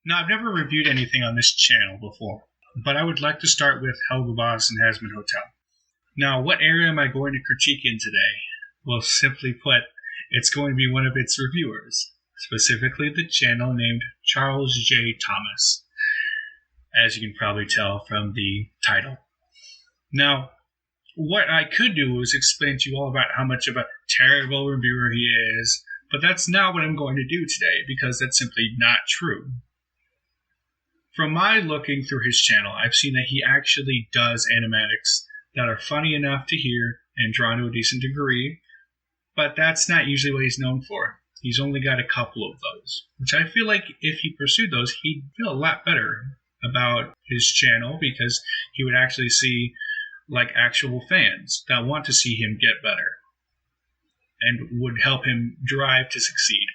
Now, I've never reviewed anything on this channel before, but I would like to start with Helluva and Hazbin Hotel. Now, what area am I going to critique in today? Well, simply put, it's going to be one of its reviewers, specifically the channel named Charles J. Thomas, as you can probably tell from the title. Now, what I could do is explain to you all about how much of a terrible reviewer he is, but that's not what I'm going to do today, because that's simply not true. From my looking through his channel, I've seen that he actually does animatics that are funny enough to hear and drawn to a decent degree, but that's not usually what he's known for. He's only got a couple of those, which I feel like if he pursued those, he'd feel a lot better about his channel, because he would actually see like actual fans that want to see him get better and would help him drive to succeed.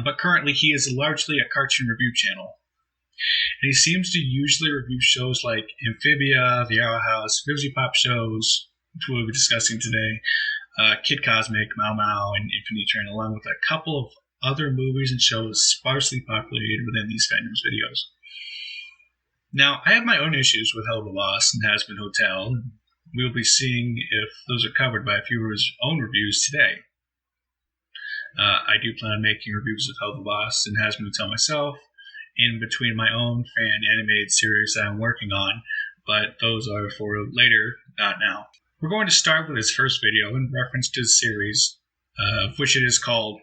But currently he is largely a cartoon review channel. And he seems to usually review shows like Amphibia, The Owl House, Vivzy Pop shows, which we'll be discussing today, Kid Cosmic, Mau Mau, and Infinity Train, along with a couple of other movies and shows sparsely populated within these fandoms videos. Now, I have my own issues with Helluva and Hazbin Hotel. We'll be seeing if those are covered by a few of his own reviews today. I do plan on making reviews of Helluva and Hazbin Hotel myself, in between my own fan animated series that I'm working on, but those are for later, not now. We're going to start with his first video in reference to the series, of which it is called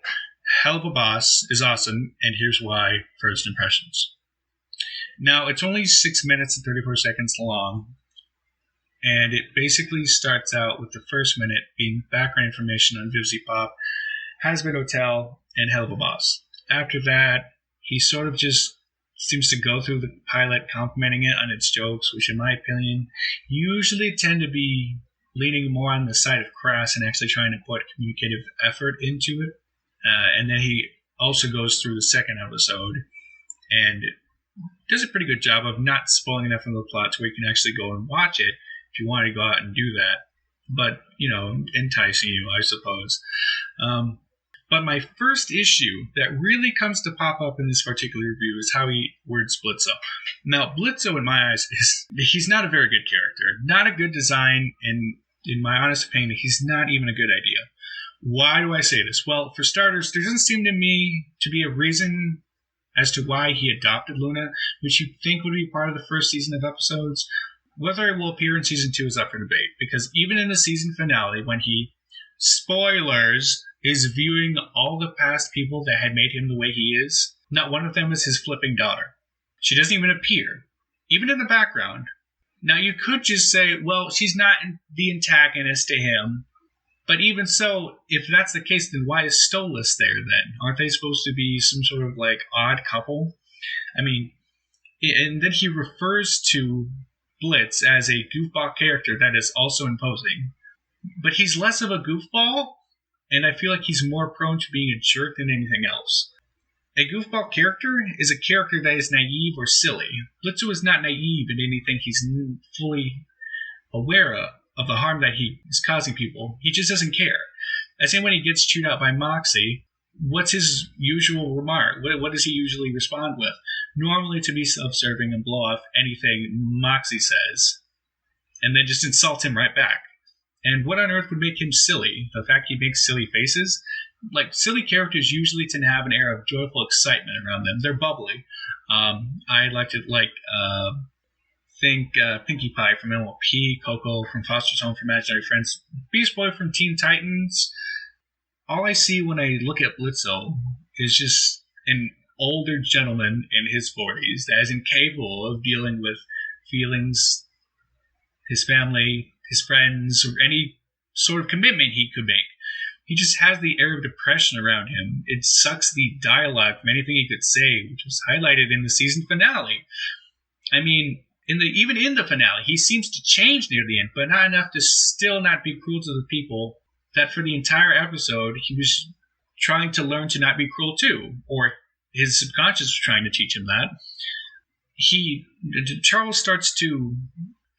Helluva is Awesome, and Here's Why, First Impressions. Now, it's only 6 minutes and 34 seconds long, and it basically starts out with the first minute being background information on Vivzy Pop, Hazbin Hotel, and Helluva. After that, he sort of just seems to go through the pilot complimenting it on its jokes, which in my opinion usually tend to be leaning more on the side of crass and actually trying to put communicative effort into it. And then he also goes through the second episode and does a pretty good job of not spoiling enough of the plot so we can actually go and watch it if you want to go out and do that. But, enticing you, I suppose. But my first issue that really comes to pop up in this particular review is how he words Blitzo. Now, Blitzo, in my eyes, he's not a very good character. Not a good design, and in my honest opinion, he's not even a good idea. Why do I say this? Well, for starters, there doesn't seem to me to be a reason as to why he adopted Luna, which you'd think would be part of the first season of episodes. Whether it will appear in season 2 is up for debate, because even in the season finale, when he, spoilers, is viewing all the past people that had made him the way he is, not one of them is his flipping daughter. She doesn't even appear, even in the background. Now, you could just say, well, she's not the antagonist to him, but even so, if that's the case, then why is Stolas there then? Aren't they supposed to be some sort of, odd couple? I mean, and then he refers to Blitz as a goofball character that is also imposing. But he's less of a goofball, and I feel like he's more prone to being a jerk than anything else. A goofball character is a character that is naive or silly. Blitzo is not naive in anything he's fully aware of the harm that he is causing people. He just doesn't care. I say when he gets chewed out by Moxie, what's his usual remark? What does he usually respond with? Normally to be self-serving and blow off anything Moxie says, and then just insult him right back. And what on earth would make him silly? The fact he makes silly faces? Silly characters usually tend to have an air of joyful excitement around them. They're bubbly. I like to think Pinkie Pie from MLP, Coco from Foster's Home for Imaginary Friends, Beast Boy from Teen Titans. All I see when I look at Blitzo is just an older gentleman in his 40s that is incapable of dealing with feelings, his family, his friends, or any sort of commitment he could make. He just has the air of depression around him. It sucks the dialogue from anything he could say, which was highlighted in the season finale. I mean, even in the finale, he seems to change near the end, but not enough to still not be cruel to the people that for the entire episode he was trying to learn to not be cruel to, or his subconscious was trying to teach him that. Charles starts to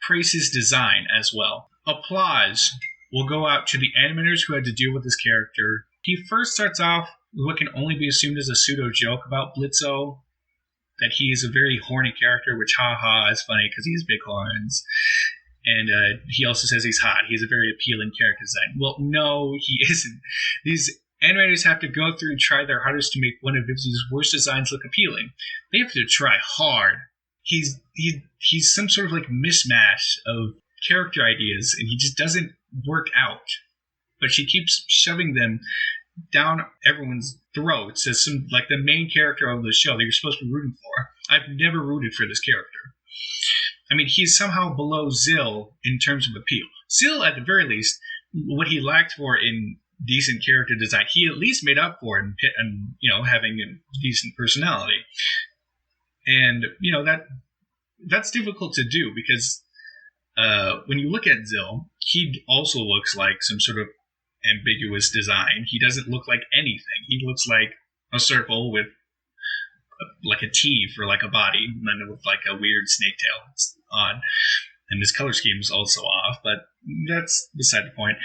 praise his design as well. Applause will go out to the animators who had to deal with this character. He first starts off with what can only be assumed as a pseudo joke about Blitzo, that he is a very horny character, which haha is funny because he has big horns. And he also says he's hot. He's a very appealing character design. Well, no, he isn't. These animators have to go through and try their hardest to make one of Vivzi's worst designs look appealing. They have to try hard. He's some sort of like mismatch of character ideas, and he just doesn't work out. But she keeps shoving them down everyone's throats as some like the main character of the show that you're supposed to be rooting for. I've never rooted for this character. I mean, he's somehow below Zill in terms of appeal. Zill, at the very least, what he lacked for in decent character design, he at least made up for it in having a decent personality. And that's difficult to do because when you look at Zill, he also looks like some sort of ambiguous design. He doesn't look like anything. He looks like a circle with like a T for like a body, and then with like a weird snake tail. It's odd. And his color scheme is also off, but that's beside the point.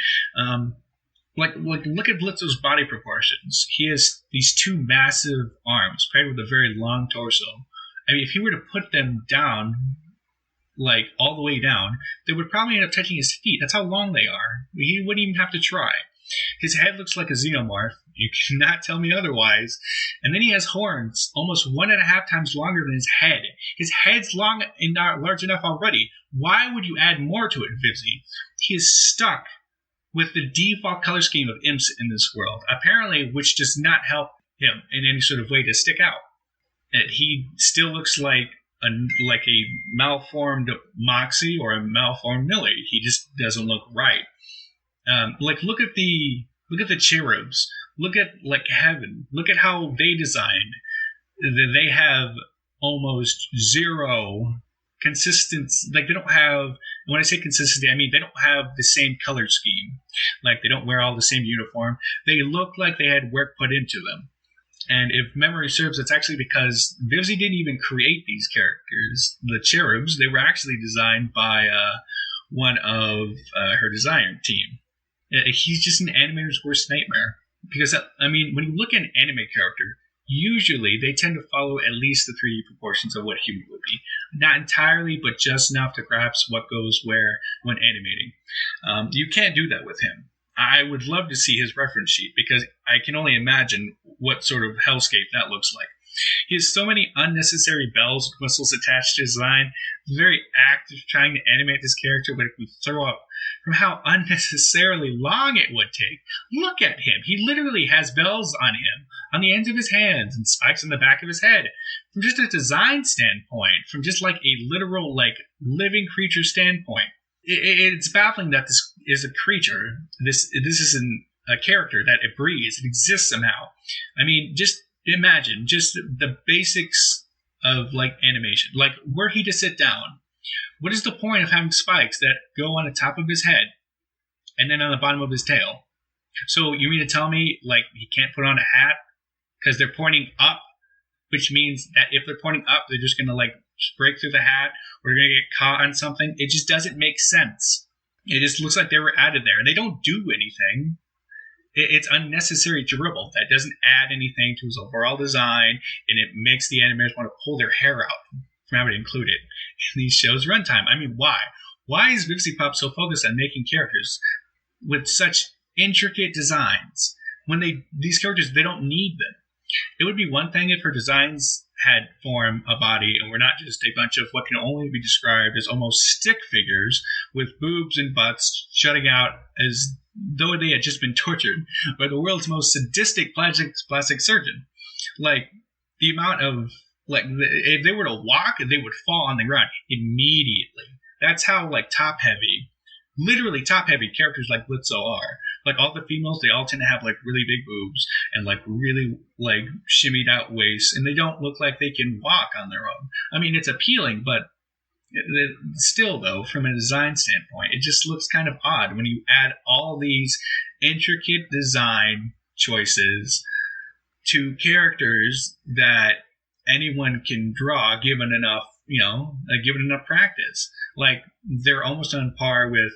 Look at Blitzo's body proportions. He has these two massive arms paired with a very long torso. I mean, if he were to put them down, like all the way down, they would probably end up touching his feet. That's how long they are. He wouldn't even have to try. His head looks like a xenomorph. You cannot tell me otherwise. And then he has horns almost 1.5 times longer than his head. His head's long and not large enough already. Why would you add more to it, Vivzi? He is stuck with the default color scheme of imps in this world, apparently, which does not help him in any sort of way to stick out. And he still looks like a malformed Moxie or a malformed Millie. He just doesn't look right. Look at the cherubs. Look at like Heaven. Look at how they designed. They have almost zero consistency. Like they don't have. When I say consistency, I mean they don't have the same color scheme. Like they don't wear all the same uniform. They look like they had work put into them. And if memory serves, it's actually because Vivzi didn't even create these characters. The cherubs, they were actually designed by one of her design team. He's just an animator's worst nightmare. Because, I mean, when you look at an anime character, usually they tend to follow at least the 3D proportions of what a human would be. Not entirely, but just enough to grasp what goes where when animating. You can't do that with him. I would love to see his reference sheet because I can only imagine what sort of hellscape that looks like. He has so many unnecessary bells and whistles attached to his design. The very act of trying to animate this character would make me throw up from how unnecessarily long it would take. Look at him. He literally has bells on him, on the ends of his hands, and spikes on the back of his head. From just a design standpoint, from just like a literal, like, living creature standpoint, it's baffling that this is a creature. This isn't a character, that it breathes, it exists somehow. I mean, just imagine just the basics of like animation. Like, were he to sit down, what is the point of having spikes that go on the top of his head and then on the bottom of his tail? So you mean to tell me like he can't put on a hat because they're pointing up, which means that if they're pointing up, they're just gonna like break through the hat or they're gonna get caught on something? It just doesn't make sense. It just looks like they were added there and they don't do anything. It's unnecessary dribble that doesn't add anything to his overall design, and it makes the animators want to pull their hair out from having it included in these shows' runtime. I mean, why? Why is VivziePop so focused on making characters with such intricate designs when these characters, they don't need them? It would be one thing if her designs had form, a body, and were not just a bunch of what can only be described as almost stick figures with boobs and butts jutting out as though they had just been tortured by the world's most sadistic plastic surgeon. Like, the amount of, like, if they were to walk, they would fall on the ground immediately. That's how, like, top-heavy, literally top-heavy characters like Blitzo are. Like, all the females, they all tend to have, like, really big boobs and, like, really, like, shimmied out waists, and they don't look like they can walk on their own. I mean, it's appealing, but still, though, from a design standpoint, it just looks kind of odd when you add all these intricate design choices to characters that anyone can draw given enough, given enough practice. Like, they're almost on par with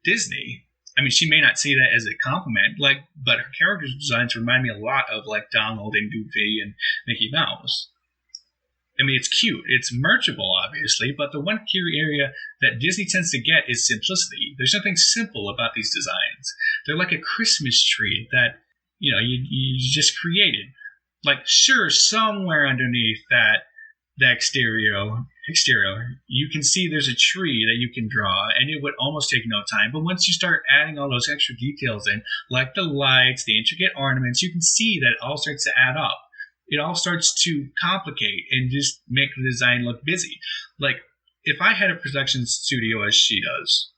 Disney. I mean, she may not see that as a compliment, but her character designs remind me a lot of, like, Donald and Goofy and Mickey Mouse. I mean, it's cute. It's merchable, obviously, but the one key area that Disney tends to get is simplicity. There's nothing simple about these designs. They're like a Christmas tree that, you just created. Like, sure, somewhere underneath the exterior, you can see there's a tree that you can draw, and it would almost take no time. But once you start adding all those extra details in, like the lights, the intricate ornaments, you can see that it all starts to add up. It all starts to complicate and just make the design look busy. Like, if I had a production studio as she does,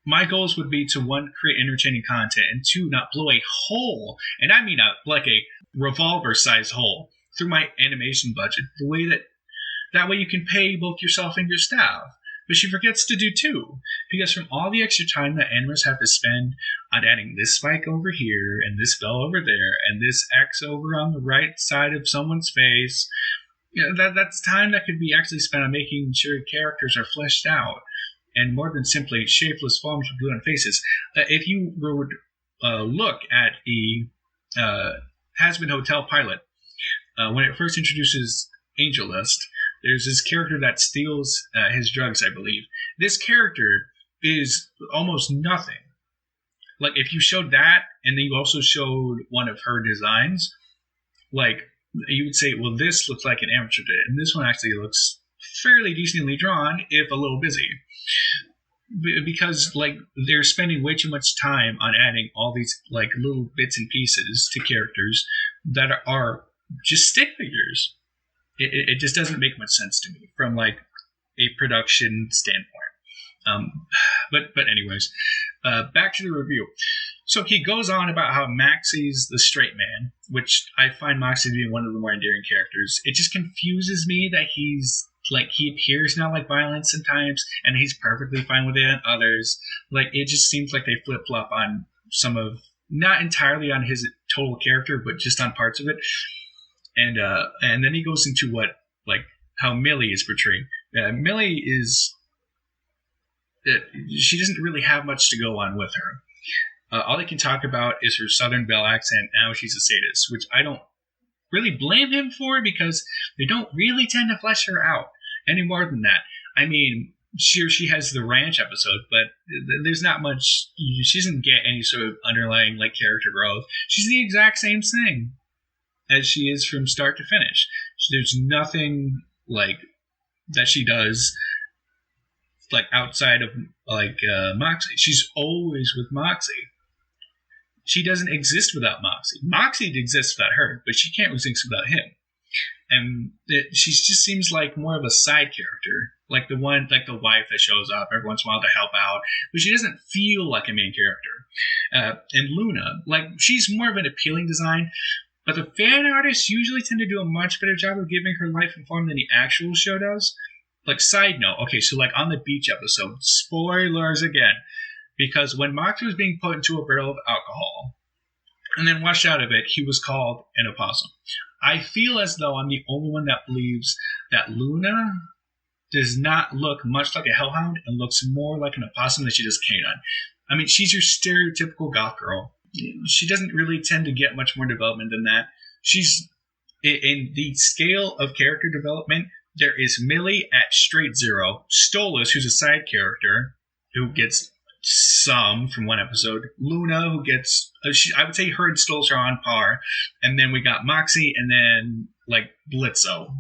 my goals would be to, one, create entertaining content, and two, not blow a hole, and I mean like a revolver-sized hole, through my animation budget, that way you can pay both yourself and your staff. But she forgets to do two, because from all the extra time that animators have to spend on adding this spike over here, and this bell over there, and this X over on the right side of someone's face, that's time that could be actually spent on making sure characters are fleshed out, and more than simply shapeless forms with glue on faces. If you would look at the Hazbin Hotel pilot, when it first introduces Angel List, there's this character that steals his drugs, I believe. This character is almost nothing. Like, if you showed that, and then you also showed one of her designs, like, you would say, well, this looks like an amateur did, and this one actually looks fairly decently drawn, if a little busy. Because, like, they're spending way too much time on adding all these, like, little bits and pieces to characters that are just stick figures. It just doesn't make much sense to me from, like, a production standpoint. But anyways, back to the review. So he goes on about how Maxie's the straight man, which I find Moxie to be one of the more endearing characters. It just confuses me that he appears not like violence sometimes, and he's perfectly fine with it on others. Like, it just seems like they flip-flop on some of, not entirely on his total character, but just on parts of it. And then he goes into how Millie is portrayed. Millie is, she doesn't really have much to go on with her. All they can talk about is her Southern Belle accent. Now she's a sadist, which I don't really blame him for, because they don't really tend to flesh her out any more than that. I mean, sure, she has the ranch episode, but there's not much. She doesn't get any sort of underlying character growth. She's the exact same thing as she is from start to finish. There's nothing that she does outside of Moxie. She's always with Moxie. She doesn't exist without Moxie. Moxie exists without her, but she can't exist without him. And she just seems like more of a side character, like the wife that shows up every once in a while to help out, but she doesn't feel like a main character. And Luna, she's more of an appealing design, but the fan artists usually tend to do a much better job of giving her life and form than the actual show does. Side note, okay, so on the beach episode, spoilers again, because when Moxie was being put into a barrel of alcohol and then washed out of it, he was called an opossum. I feel as though I'm the only one that believes that Luna does not look much like a hellhound and looks more like an opossum than she does canine. I mean, she's your stereotypical goth girl. She doesn't really tend to get much more development than that. She's, in the scale of character development, there is Millie at straight zero, Stolas, who's a side character, who gets some from one episode, Luna, who gets, I would say her and Stolas are on par, and then we got Moxie, and then Blitzo,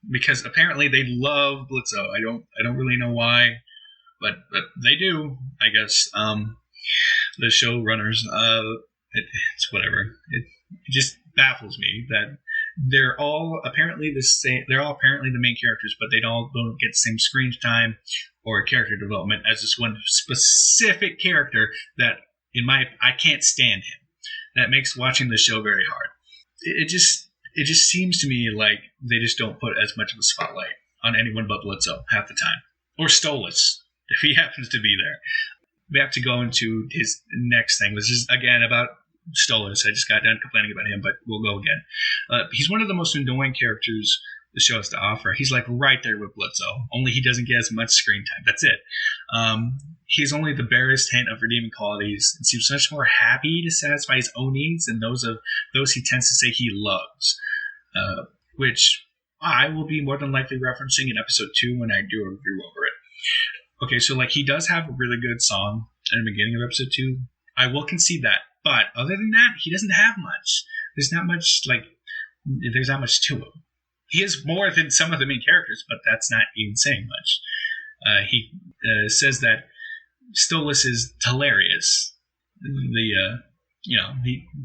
because apparently they love Blitzo. I don't really know why, but they do, I guess. The showrunners, it's whatever. It just baffles me that they're all apparently the same. They're all apparently the main characters, but they don't get the same screen time or character development as this one specific character that, I can't stand him. That makes watching the show very hard. It just seems to me like they just don't put as much of a spotlight on anyone but Blitzo half the time, or Stolas if he happens to be there. We have to go into his next thing, which is again about Stolas. I just got done complaining about him, but we'll go again. He's one of the most annoying characters the show has to offer. He's right there with Blitzo, only he doesn't get as much screen time. That's it. He's only the barest hint of redeeming qualities and seems much more happy to satisfy his own needs than those he tends to say he loves. Which I will be more than likely referencing in episode 2 when I do a review over it. Okay, so like he does have a really good song at the beginning of episode 2. I will concede that. But other than that, he doesn't have much. There's not much to him. He is more than some of the main characters, but that's not even saying much. He says that Stolas is hilarious.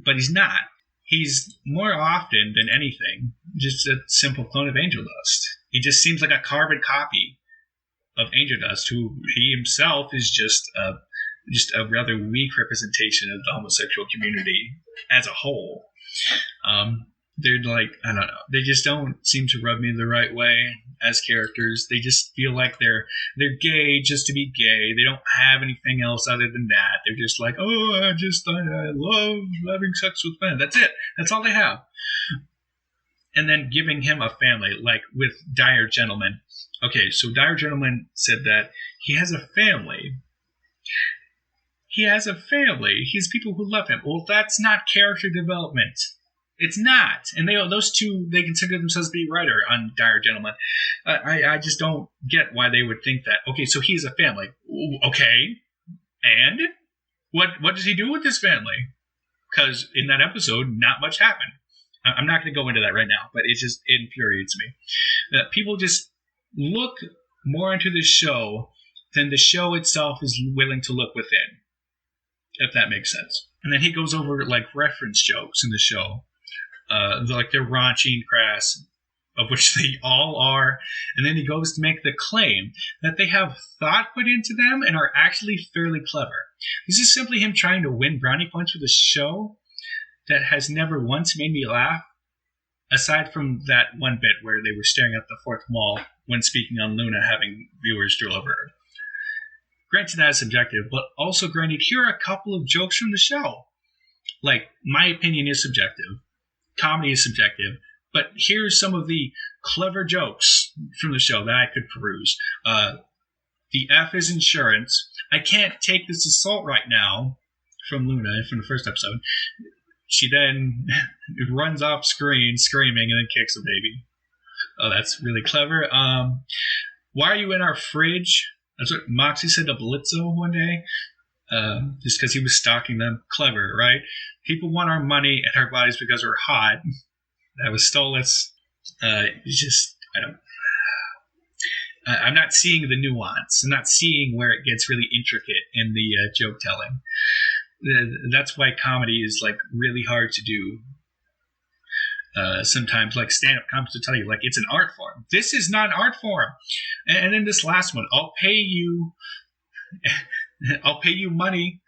But he's not. He's more often than anything just a simple clone of Angel Dust. He just seems like a carbon copy of Angel Dust, who he himself is just a rather weak representation of the homosexual community as a whole. They're like, I don't know. They just don't seem to rub me the right way as characters. They just feel like they're gay just to be gay. They don't have anything else other than that. They're just like, oh, I love having sex with men. That's it. That's all they have. And then giving him a family, like with Dire Gentleman. Okay, so Dire Gentleman said that he has a family. He has a family. He has people who love him. Well, that's not character development. It's not. And those two, they consider themselves to be writer on Dire Gentleman. I just don't get why they would think that. Okay, so he's a family. Okay. And? What does he do with his family? Because in that episode, not much happened. I'm not going to go into that right now, but it just infuriates me. That people just look more into the show than the show itself is willing to look within. If that makes sense. And then he goes over like reference jokes in the show. They're raunchy and crass, of which they all are. And then he goes to make the claim that they have thought put into them and are actually fairly clever. This is simply him trying to win brownie points for the show that has never once made me laugh, aside from that one bit where they were staring at the fourth wall when speaking on Luna having viewers drool over her. Granted, that is subjective, but also granted, here are a couple of jokes from the show. Like, my opinion is subjective. Comedy is subjective. But here's some of the clever jokes from the show that I could peruse. The F is insurance. I can't take this assault right now, from Luna, from the first episode. She then runs off screen screaming and then kicks a baby. Oh, that's really clever. Why are you in our fridge? That's what Moxie said to Blitzo one day, just because he was stalking them. Clever, right? People want our money and our bodies because we're hot. That was Stolas. I'm not seeing the nuance. I'm not seeing where it gets really intricate in the joke telling. That's why comedy is like really hard to do. Sometimes, like stand-up comics to tell you, like it's an art form. This is not an art form. And then this last one, I'll pay you money,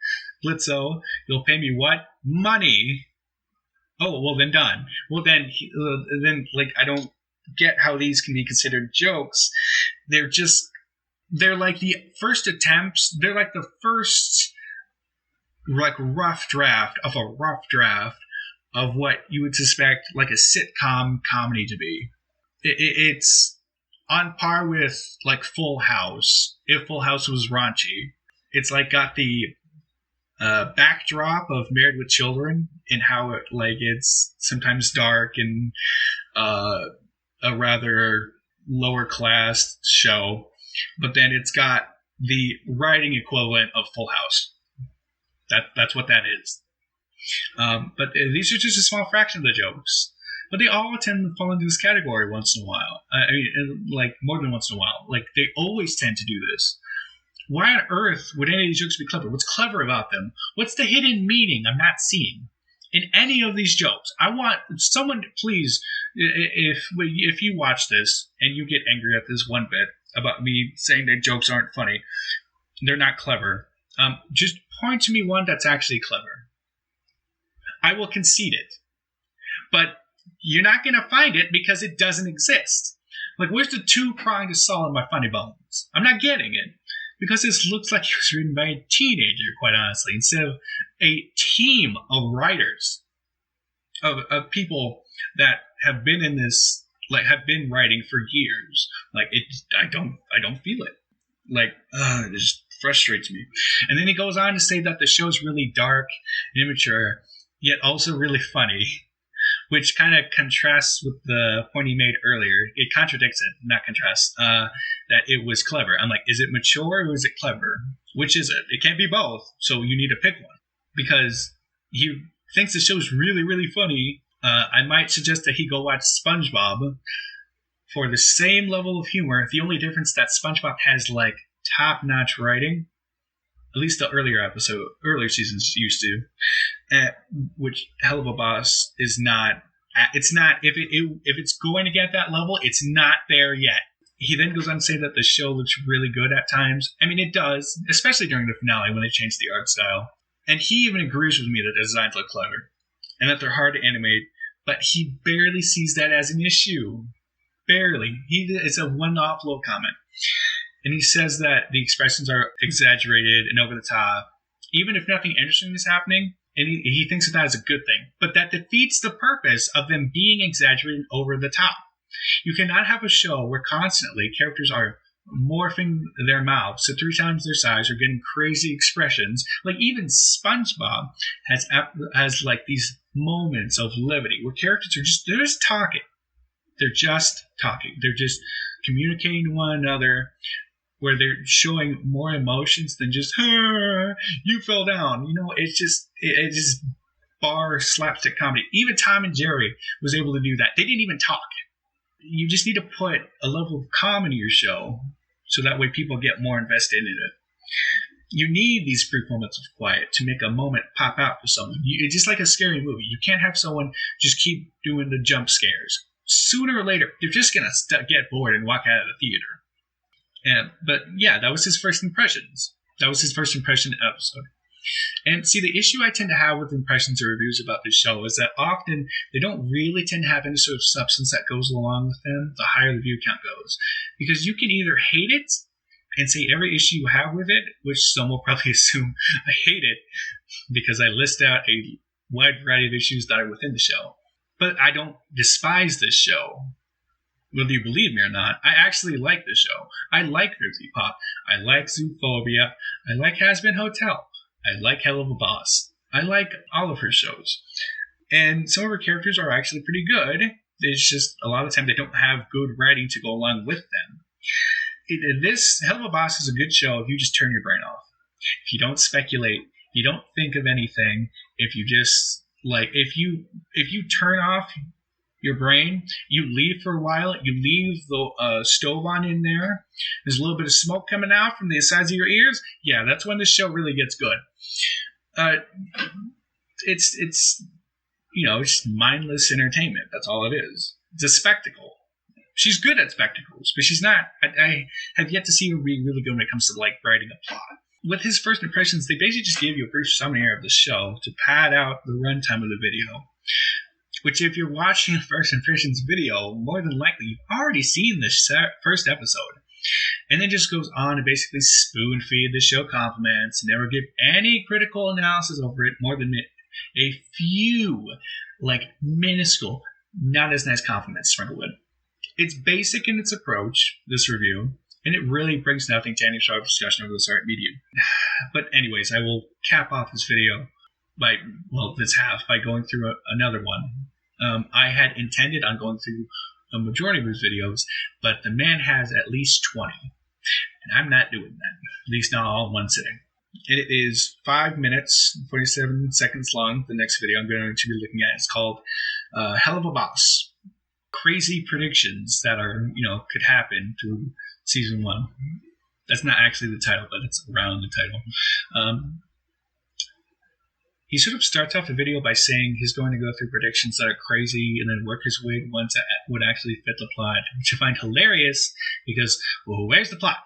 Blitzo. You'll pay me what? Money. Oh, well then done. Well then like I don't get how these can be considered jokes. They're like the first attempts. They're like the first like rough draft of a rough draft of what you would suspect like a sitcom comedy to be. It's on par with like Full House, if Full House was raunchy. It's like got the backdrop of Married with Children and how it like it's sometimes dark and a rather lower class show, but then it's got the writing equivalent of Full House. That's what that is. But these are just a small fraction of the jokes. But they all tend to fall into this category once in a while. I mean, like, more than once in a while. Like, they always tend to do this. Why on earth would any of these jokes be clever? What's clever about them? What's the hidden meaning I'm not seeing in any of these jokes? I want someone, please, if you watch this and you get angry at this one bit about me saying that jokes aren't funny, they're not clever, just point to me one that's actually clever. I will concede it. But you're not going to find it because it doesn't exist. Like, where's the two-pronged assault on my funny bones? I'm not getting it. Because this looks like it was written by a teenager, quite honestly, instead of a team of writers, of people that have been in this, like, have been writing for years. Like, I don't feel it. Like, it just frustrates me. And then he goes on to say that the show's really dark and immature, yet also really funny. which kind of contrasts with the point he made earlier. It contradicts it, not contrasts, that it was clever. I'm like, is it mature or is it clever? Which is it? It can't be both, so you need to pick one. Because he thinks the show's really, really funny. I might suggest that he go watch SpongeBob for the same level of humor. The only difference that SpongeBob has, like, top-notch writing. At least the earlier seasons used to, which Helluva Boss is not. It's not. If it's going to get that level, it's not there yet. He then goes on to say that the show looks really good at times. I mean, it does, especially during the finale when they changed the art style. And he even agrees with me that the designs look clever and that they're hard to animate. But he barely sees that as an issue. Barely. It's a one-off little comment. And he says that the expressions are exaggerated and over the top, even if nothing interesting is happening, and he thinks that is a good thing. But that defeats the purpose of them being exaggerated and over the top. You cannot have a show where constantly characters are morphing their mouths to 3 times their size or getting crazy expressions. Like even SpongeBob has like these moments of levity where characters they're just talking. They're just talking. They're just communicating to one another, where they're showing more emotions than just, you fell down. You know, it's just bar slapstick comedy. Even Tom and Jerry was able to do that. They didn't even talk. You just need to put a level of calm into your show so that way people get more invested in it. You need these brief moments of quiet to make a moment pop out for someone. It's just like a scary movie. You can't have someone just keep doing the jump scares. Sooner or later, they're just going to get bored and walk out of the theater. But yeah, that was his first impressions. That was his first impression episode. And see, the issue I tend to have with impressions or reviews about this show is that often they don't really tend to have any sort of substance that goes along with them the higher the view count goes. Because you can either hate it and say every issue you have with it, which some will probably assume I hate it because I list out a wide variety of issues that are within the show. But I don't despise this show. Whether you believe me or not, I actually like this show. I like Crazy Pop. I like Zoophobia. I like Has-Been Hotel. I like Helluva Boss. I like all of her shows. And some of her characters are actually pretty good. It's just a lot of the time they don't have good writing to go along with them. This Helluva Boss is a good show if you just turn your brain off. If you don't speculate, you don't think of anything, if you just, like, if you turn off your brain, you leave for a while, you leave the stove on in there, there's a little bit of smoke coming out from the sides of your ears, yeah, that's when the show really gets good. It's it's mindless entertainment. That's all it is. It's a spectacle. She's good at spectacles, but she's not. I have yet to see her be really good when it comes to like writing a plot. With his first impressions, they basically just gave you a brief summary of the show to pad out the runtime of the video. Which, if you're watching a first impressions video, more than likely you've already seen the first episode. And then just goes on to basically spoon feed the show compliments, never give any critical analysis over it more than a few, like, minuscule, not as nice compliments sprinkled in. It's basic in its approach, this review, and it really brings nothing to any sort of discussion over this art medium. But anyways, I will cap off this video by going through another one. I had intended on going through a majority of his videos, but the man has at least 20. And I'm not doing that, at least not all in one sitting. It is 5 minutes, 47 seconds long. The next video I'm going to be looking at is called Helluva Boss. Crazy predictions that are, could happen through season 1. That's not actually the title, but it's around the title. He sort of starts off the video by saying he's going to go through predictions that are crazy and then work his way to ones that would actually fit the plot, which I find hilarious because, well, where's the plot?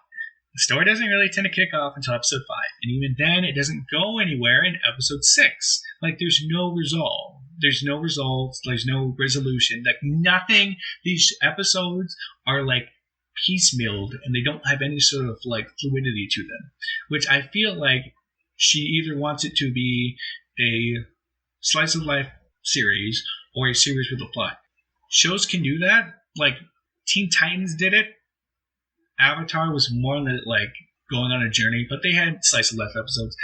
The story doesn't really tend to kick off until episode 5, and even then it doesn't go anywhere in episode 6. Like, there's no resolve. There's no results. There's no resolution. Like, nothing. These episodes are, like, piecemealed, and they don't have any sort of, like, fluidity to them, which I feel like she either wants it to be a slice of life series or a series with a plot. Shows can do that. Like, Teen Titans did it. Avatar was more like going on a journey, but they had slice of life episodes.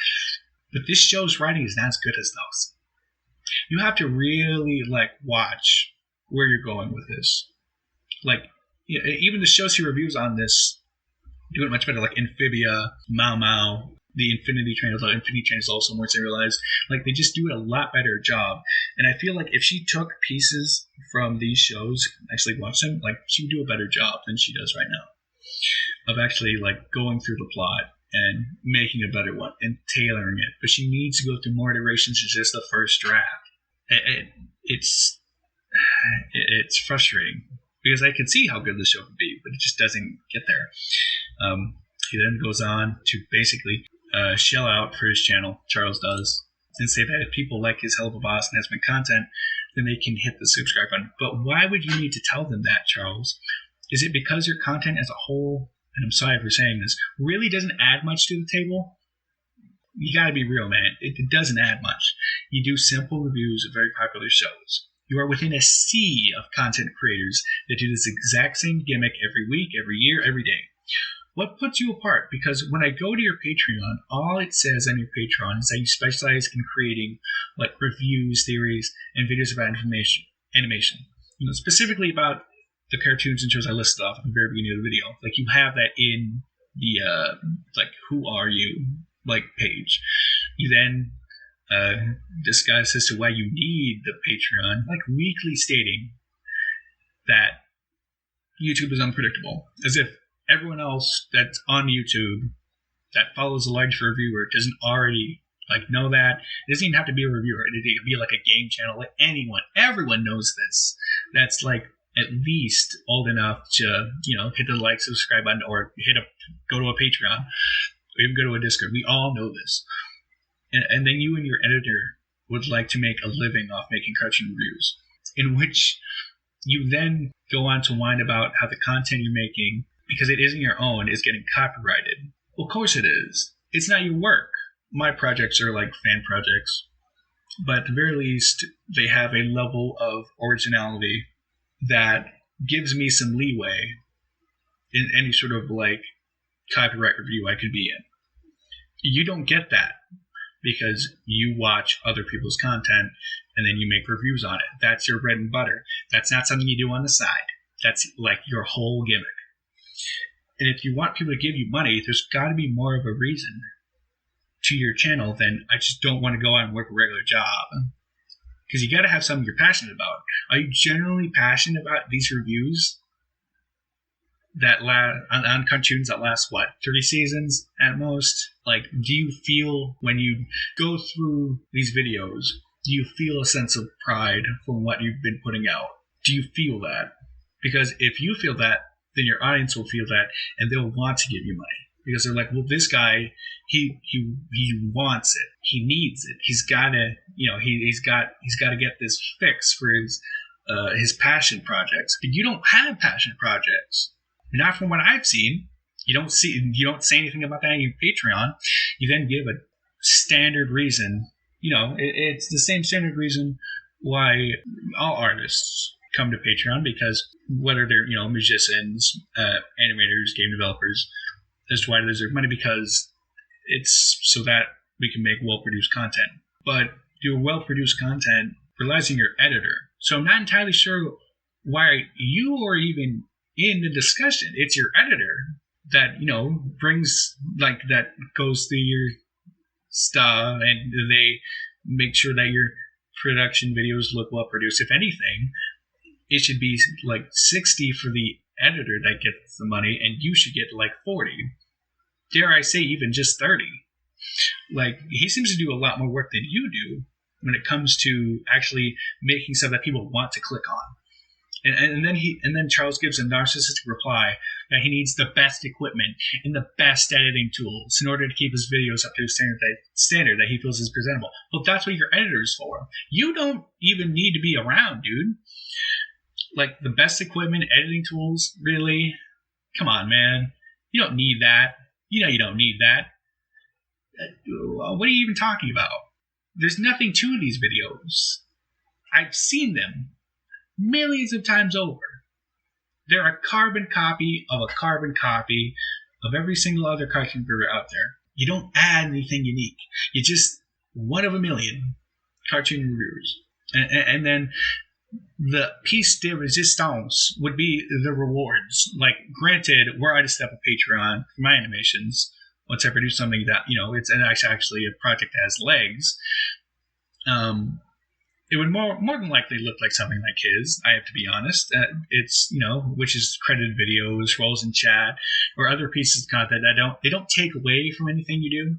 But this show's writing is not as good as those. You have to really watch where you're going with this. Even the shows he reviews on this do it much better, like Amphibia, Mau Mau, the Infinity Train, although Infinity Train is also more serialized. They just do it a lot better job. And I feel like if she took pieces from these shows, actually watched them, she would do a better job than she does right now of actually going through the plot and making a better one and tailoring it. But she needs to go through more iterations than just the first draft. It's frustrating because I can see how good the show could be, but it just doesn't get there. He then goes on to basically shell out for his channel, Charles does, and say that if people like his Helluva Boss and Hezbollah content, then they can hit the subscribe button. But why would you need to tell them that, Charles? Is it because your content as a whole, and I'm sorry for saying this, really doesn't add much to the table? You gotta be real, man. It doesn't add much. You do simple reviews of very popular shows. You are within a sea of content creators that do this exact same gimmick every week, every year, every day. What puts you apart? Because when I go to your Patreon, all it says on your Patreon is that you specialize in creating reviews, theories, and videos about animation. Specifically about the cartoons and shows I listed off at the very beginning of the video. You have that in the who are you page. You then discuss as to why you need the Patreon, weekly stating that YouTube is unpredictable, as if everyone else that's on YouTube that follows a large reviewer doesn't already know that. It doesn't even have to be a reviewer. It could be a game channel. Everyone knows this. That's at least old enough to hit the subscribe button, or go to a Patreon, or even go to a Discord. We all know this. And then you and your editor would like to make a living off making cartoon reviews, in which you then go on to whine about how the content you're making, because it isn't your own, is getting copyrighted. Well, of course it is. It's not your work. My projects are fan projects, but at the very least, they have a level of originality that gives me some leeway in any sort of copyright review I could be in. You don't get that because you watch other people's content and then you make reviews on it. That's your bread and butter. That's not something you do on the side. That's your whole gimmick. And if you want people to give you money, there's got to be more of a reason to your channel than I just don't want to go out and work a regular job. Because you got to have something you're passionate about. Are you generally passionate about these reviews that on cartoons that last 30 seasons at most? Do you feel when you go through these videos, do you feel a sense of pride from what you've been putting out? Do you feel that? Because if you feel that, then your audience will feel that, and they'll want to give you money. Because they're well, this guy, he wants it, he needs it, he's gotta, he's got to get this fix for his passion projects. But you don't have passion projects, not from what I've seen. You don't say anything about that on your Patreon. You then give a standard reason. It's the same standard reason why all artists come to Patreon, because whether they're musicians, animators, game developers, as to why they deserve money, because it's so that we can make well-produced content. But your well-produced content relies on your editor. So I'm not entirely sure why you are even in the discussion. It's your editor that brings that goes through your stuff, and they make sure that your production videos look well produced. If anything, it should be 60 for the editor that gets the money, and you should get 40. Dare I say even just 30. He seems to do a lot more work than you do when it comes to actually making stuff that people want to click on. And then Charles gives a narcissistic reply that he needs the best equipment and the best editing tools in order to keep his videos up to a standard that he feels is presentable. Well, that's what your editor's for. You don't even need to be around, dude. The best equipment, editing tools, really? Come on, man. You don't need that. You don't need that. What are you even talking about? There's nothing to these videos. I've seen them millions of times over. They're a carbon copy of every single other cartoon creator out there. You don't add anything unique. You're just one of a million. cartoon reviews. And then the piece de resistance would be the rewards. Like, granted, were I to step up Patreon for my animations, once I produce something that, it's actually a project that has legs, it would more than likely look like something like his. I have to be honest. It's, which is credited videos, roles in chat, or other pieces of content that they don't take away from anything you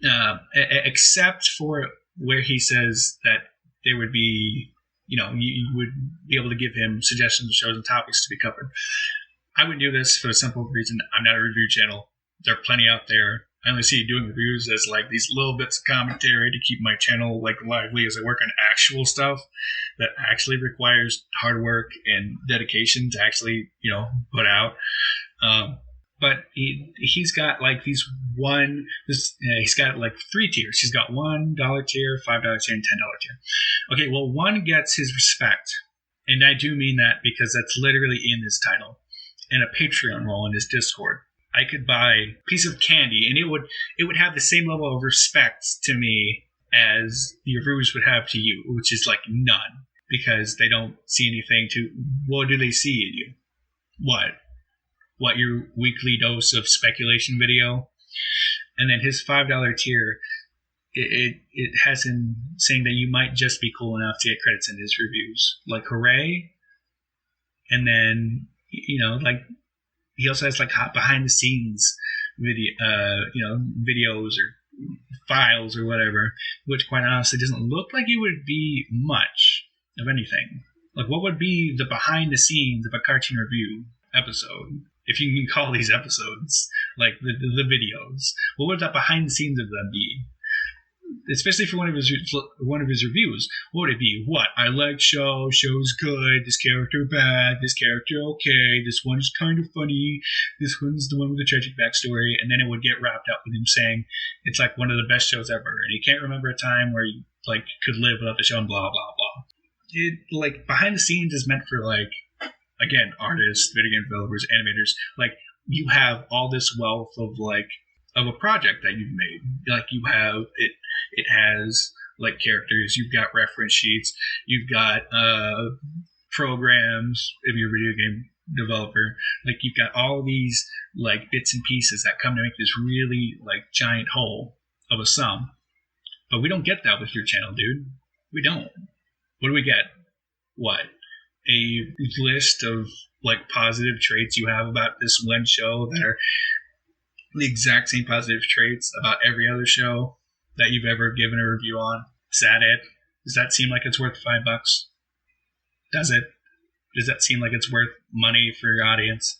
do, except for where he says that there would be, you would be able to give him suggestions of shows and topics to be covered. I wouldn't do this for the simple reason I'm not a review channel. There are plenty out there. I only see doing reviews as like these little bits of commentary to keep my channel like lively as I work on actual stuff that actually requires hard work and dedication to actually, put out. But he's got like he's got like 3 tiers. He's got $1 tier, $5 tier, and $10 tier. Okay, well, 1 gets his respect, and I do mean that because that's literally in his title, and a Patreon role in his Discord. I could buy a piece of candy, and it would have the same level of respect to me as the reviewers would have to you, which is like none, because they don't see anything to. What do they see in you? What your weekly dose of speculation video? And then his $5 tier, it has him saying that you might just be cool enough to get credits in his reviews, like hooray. And then like he also has like behind the scenes videos or files or whatever, which quite honestly doesn't look like it would be much of anything. Like, what would be the behind the scenes of a cartoon review episode, if you can call these episodes, like the videos? What would that behind the scenes of them be? Especially for one of his reviews, what would it be? What? I like show's good, this character bad, this character okay, this one's kind of funny, this one's the one with the tragic backstory, and then it would get wrapped up with him saying it's like one of the best shows ever, and he can't remember a time where he like could live without the show, and blah blah blah. It like behind the scenes is meant for like, again, artists, video game developers, animators. Like, you have all this wealth of a project that you've made. Like, you have it. It has like characters. You've got reference sheets. You've got programs. If you're a video game developer, like you've got all these like bits and pieces that come to make this really like giant whole of a sum. But we don't get that with your channel, dude. We don't. What do we get? What? A list of like positive traits you have about this one show that are the exact same positive traits about every other show that you've ever given a review on. Is that it? Does that seem like it's worth $5? Does it? Does that seem like it's worth money for your audience?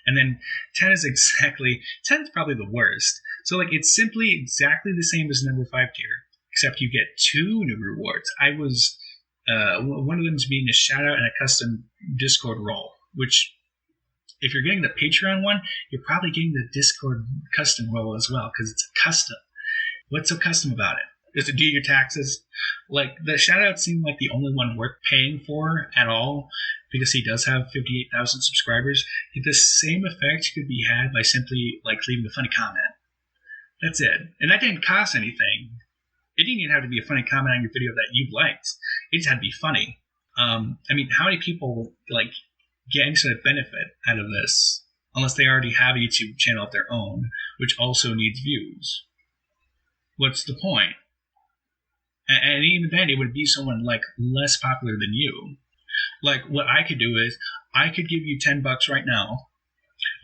And then 10 is probably the worst. So like it's simply exactly the same as number 5 tier, except you get 2 new rewards. One of them is being a shout out and a custom Discord role, which if you're getting the Patreon one, you're probably getting the Discord custom role as well, because it's custom. What's so custom about it? Is it do your taxes? Like, the shout-out seemed like the only one worth paying for at all, because he does have 58,000 subscribers. The same effect could be had by simply, like, leaving a funny comment. That's it. And that didn't cost anything. It didn't even have to be a funny comment on your video that you liked. It just had to be funny. I mean, how many people, like, get any sort of benefit out of this, unless they already have a YouTube channel of their own, which also needs views? What's the point? And even then, it would be someone like less popular than you. Like, what I could do is, I could give you $10 right now.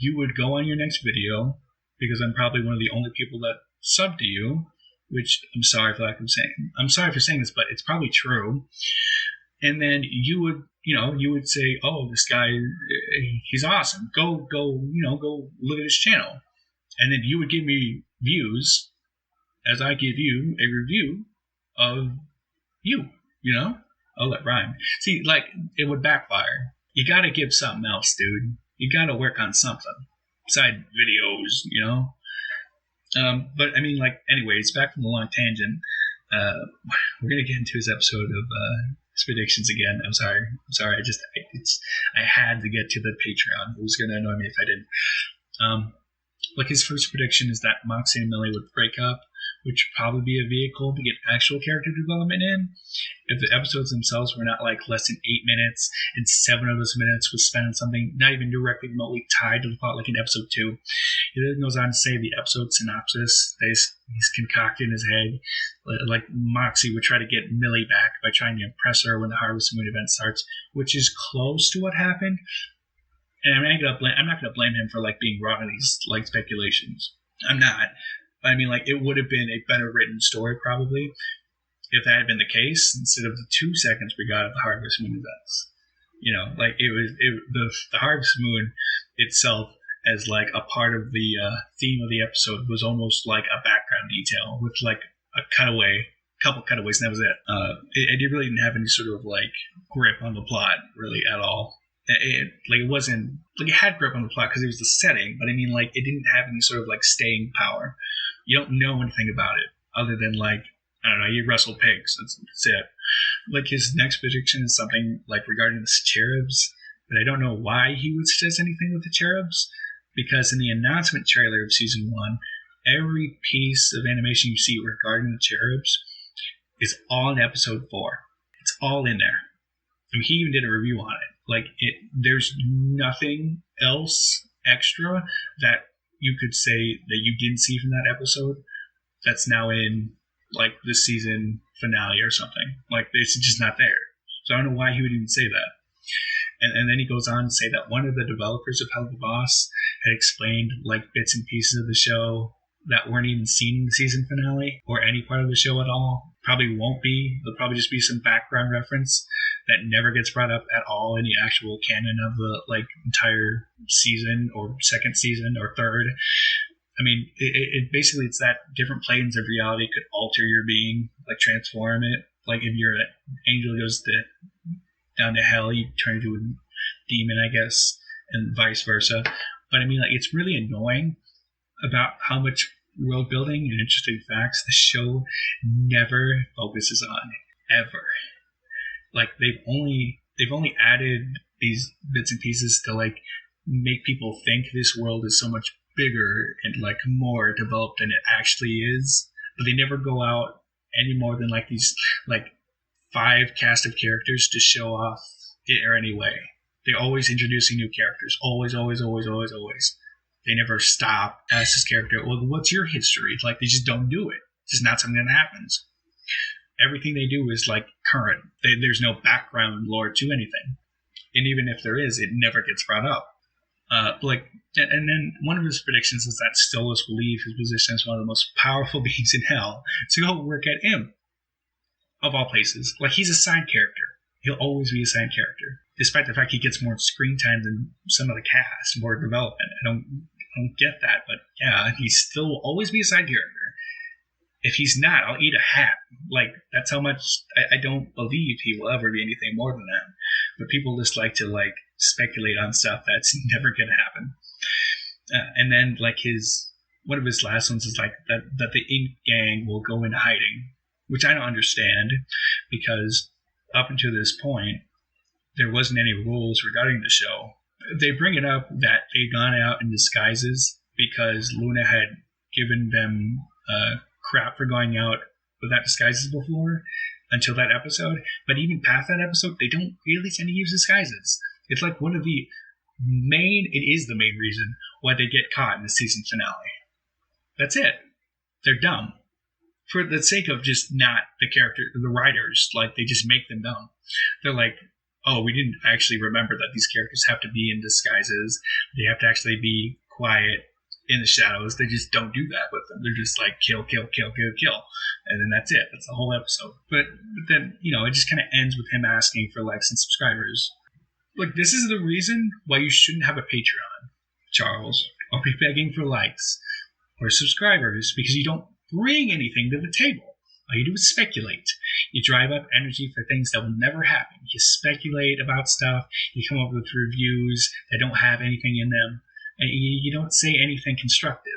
You would go on your next video, because I'm probably one of the only people that sub to you, which I'm sorry for saying this, but it's probably true. And then you would say, oh, this guy, he's awesome. Go look at his channel. And then you would give me views as I give you a review of you, Oh, that rhyme. See, like, it would backfire. You gotta give something else, dude. You gotta work on something. Beside videos, But, I mean, like, anyways, back from the long tangent, we're gonna get into his episode of his predictions again. I'm sorry. I had to get to the Patreon. It was gonna annoy me if I didn't. Like, his first prediction is that Moxie and Millie would break up, which would probably be a vehicle to get actual character development in. If the episodes themselves were not like less than 8 minutes, and 7 of those minutes was spent on something not even directly remotely tied to the plot, like in episode 2. He then goes on to say the episode synopsis that he's concocted in his head. Like Moxie would try to get Millie back by trying to impress her when the Harvest Moon event starts, which is close to what happened. And I'm not gonna blame him for like being wrong in these like speculations. I'm not. But I mean, like, it would have been a better written story probably if that had been the case instead of the 2 seconds we got of the Harvest Moon events. You know, like the Harvest Moon itself as like a part of the theme of the episode was almost like a background detail with like a couple cutaways, and that was it. It really didn't have any sort of like grip on the plot really at all. It wasn't like it had grip on the plot because it was the setting, but I mean, like, it didn't have any sort of like staying power. You don't know anything about it other than like, I don't know, you wrestle pigs. That's it. Like, his next prediction is something like regarding the cherubs, but I don't know why he would suggest anything with the cherubs, because in the announcement trailer of season 1, every piece of animation you see regarding the cherubs is all in episode 4. It's all in there. I mean, he even did a review on it. Like, there's nothing else extra that you could say that you didn't see from that episode that's now in, like, the season finale or something. Like, it's just not there. So I don't know why he would even say that. And then he goes on to say that one of the developers of Helluva had explained, like, bits and pieces of the show that weren't even seen in the season finale or any part of the show at all. Probably won't be. There'll probably just be some background reference that never gets brought up at all in the actual canon of the like entire season or second season or third. I mean, it basically, it's that different planes of reality could alter your being, like transform it. Like if you're an angel goes down to hell, you turn into a demon, I guess, and vice versa. But I mean, like, it's really annoying about how much world building and interesting facts the show never focuses on, ever. Like, they've only added these bits and pieces to like make people think this world is so much bigger and like more developed than it actually is, but they never go out any more than like these like 5 cast of characters to show off it or any way. They're always introducing new characters, always. They never stop, ask this character, well, what's your history? Like, they just don't do it. It's just not something that happens. Everything they do is, like, current. There's no background lore to anything. And even if there is, it never gets brought up. And then one of his predictions is that Stolas will leave his position as one of the most powerful beings in hell to go work at him, of all places. Like, he's a side character. He'll always be a side character, despite the fact he gets more screen time than some of the cast, more development. I don't get that, but yeah, he still will always be a side character. If he's not, I'll eat a hat. Like, that's how much I don't believe he will ever be anything more than that. But people just like to like speculate on stuff that's never going to happen. And then like one of his last ones is like that the Ink Gang will go into hiding, which I don't understand, because up until this point, there wasn't any rules regarding the show. They bring it up that they'd gone out in disguises because Luna had given them crap for going out without disguises before until that episode. But even past that episode, they don't really tend to use disguises. It's like it is the main reason why they get caught in the season finale. That's it. They're dumb. For the sake of just not the writers, like, they just make them dumb. They're like, oh, we didn't actually remember that these characters have to be in disguises. They have to actually be quiet in the shadows. They just don't do that with them. They're just like, kill. And then that's it. That's the whole episode. But then, it just kind of ends with him asking for likes and subscribers. Like, this is the reason why you shouldn't have a Patreon, Charles, or be begging for likes or subscribers, because you don't bring anything to the table. All you do is speculate. You drive up energy for things that will never happen. You speculate about stuff. You come up with reviews that don't have anything in them. And you don't say anything constructive.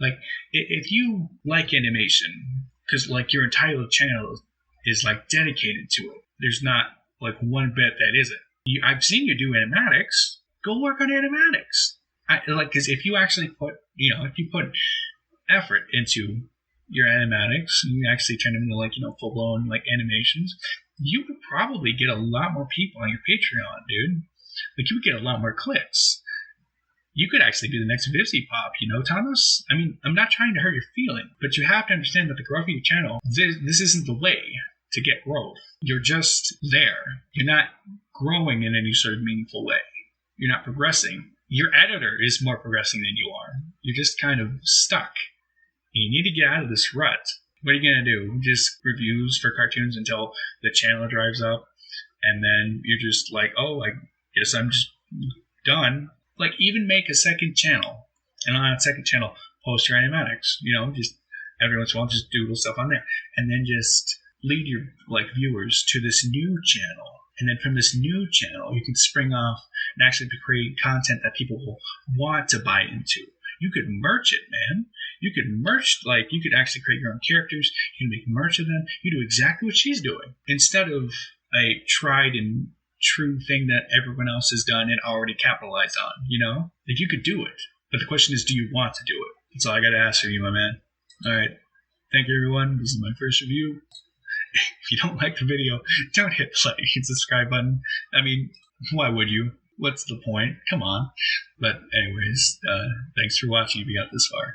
Like, if you like animation, because, like, your entire channel is, like, dedicated to it, there's not, like, one bit that isn't. I've seen you do animatics. Go work on animatics. Because if you actually put effort into your animatics and you actually turn them into like, full blown like animations, you would probably get a lot more people on your Patreon, dude. Like, you would get a lot more clicks. You could actually be the next Vivzy Pop, Thomas? I mean, I'm not trying to hurt your feeling, but you have to understand that the growth of your channel, this isn't the way to get growth. You're just there. You're not growing in any sort of meaningful way. You're not progressing. Your editor is more progressing than you are. You're just kind of stuck. You need to get out of this rut. What are you going to do? Just reviews for cartoons until the channel drives up, and then you're just like, oh, I guess I'm just done. Like, even make a second channel, and on that second channel, post your animatics. Just every once in a while, just doodle stuff on there, and then just lead your viewers to this new channel. And then from this new channel, you can spring off and actually create content that people will want to buy into. You could merch it, man. You could merch, you could actually create your own characters. You can make merch of them. You do exactly what she's doing. Instead of a tried and true thing that everyone else has done and already capitalized on, Like, you could do it. But the question is, do you want to do it? That's all I got to ask of you, my man. All right. Thank you, everyone. This is my first review. If you don't like the video, don't hit the like and subscribe button. I mean, why would you? What's the point? Come on. But anyways, thanks for watching if you got this far.